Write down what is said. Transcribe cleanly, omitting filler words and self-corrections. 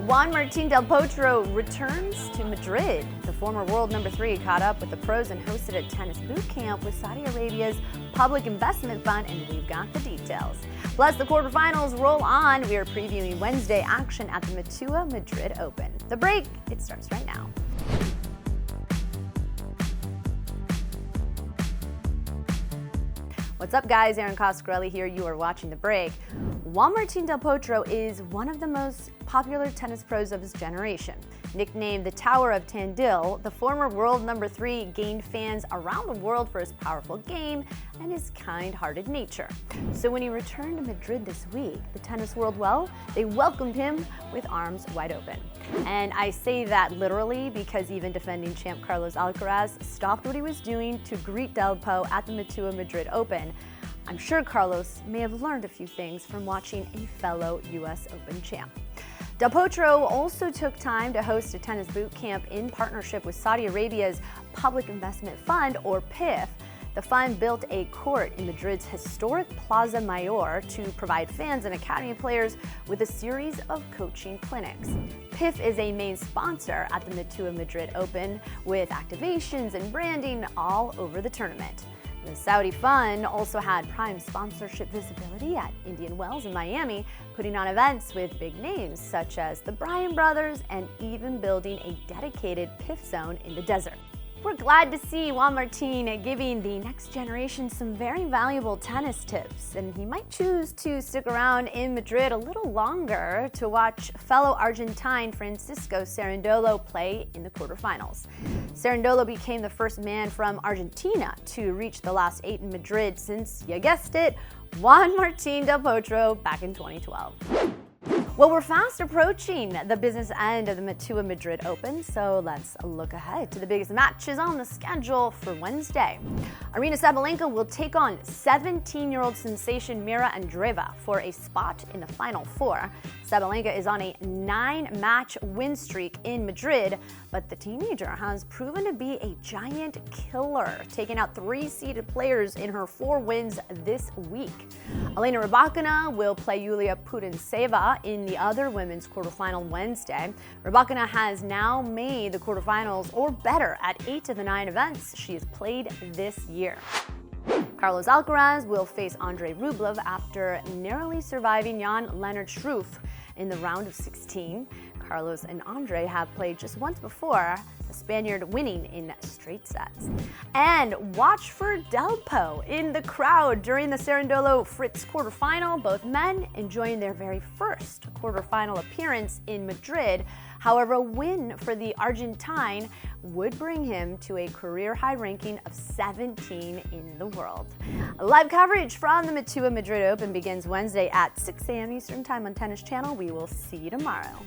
Juan Martin del Potro returns to Madrid. The former world number 3 caught up with the pros and hosted a tennis boot camp with Saudi Arabia's public investment fund, and we've got the details. Plus, the quarterfinals roll on. We are previewing Wednesday action at the Madrid Open. The break, it starts right now. What's up, guys? Erin Coscarelli here. You are watching The Break. Juan Martin del Potro is one of the most popular tennis pros of his generation. Nicknamed the Tower of Tandil, the former world number 3 gained fans around the world for his powerful game and his kind-hearted nature. So when he returned to Madrid this week, the tennis world, well, they welcomed him with arms wide open. And I say that literally because even defending champ Carlos Alcaraz stopped what he was doing to greet Del Po at the Madrid Open. I'm sure Carlos may have learned a few things from watching a fellow US Open champ. Del Potro also took time to host a tennis boot camp in partnership with Saudi Arabia's Public Investment Fund, or PIF. The fund built a court in Madrid's historic Plaza Mayor to provide fans and academy players with a series of coaching clinics. PIF is a main sponsor at the Madrid Open, with activations and branding all over the tournament. The Saudi fund also had prime sponsorship visibility at Indian Wells in Miami, putting on events with big names such as the Bryan brothers and even building a dedicated PIF zone in the desert. We're glad to see Juan Martin giving the next generation some very valuable tennis tips, and he might choose to stick around in Madrid a little longer to watch fellow Argentine Francisco Cerundolo play in the quarterfinals. Cerundolo became the first man from Argentina to reach the last 8 in Madrid since, you guessed it, Juan Martin del Potro back in 2012. Well, we're fast approaching the business end of the Madrid Open, so let's look ahead to the biggest matches on the schedule for Wednesday. Aryna Sabalenka will take on 17-year-old sensation Mira Andreeva for a spot in the Final Four. Sabalenka is on a 9-match win streak in Madrid, but the teenager has proven to be a giant killer, taking out 3-seeded players in her 4 wins this week. Elena Rybakina will play Yulia Putintseva in the other women's quarterfinal Wednesday. Rybakina has now made the quarterfinals or better at 8 of the 9 events she has played this year. Carlos Alcaraz will face Andrei Rublev after narrowly surviving Jan-Lennard Struff in the round of 16. Carlos and Andrei have played just once before, the Spaniard winning in straight sets. And watch for Del Po in the crowd during the Cerundolo Fritz quarterfinal, both men enjoying their very first quarterfinal appearance in Madrid. However, a win for the Argentine would bring him to a career-high ranking of 17 in the world. Live coverage from the Madrid Open begins Wednesday at 6 a.m. Eastern Time on Tennis Channel. We will see you tomorrow.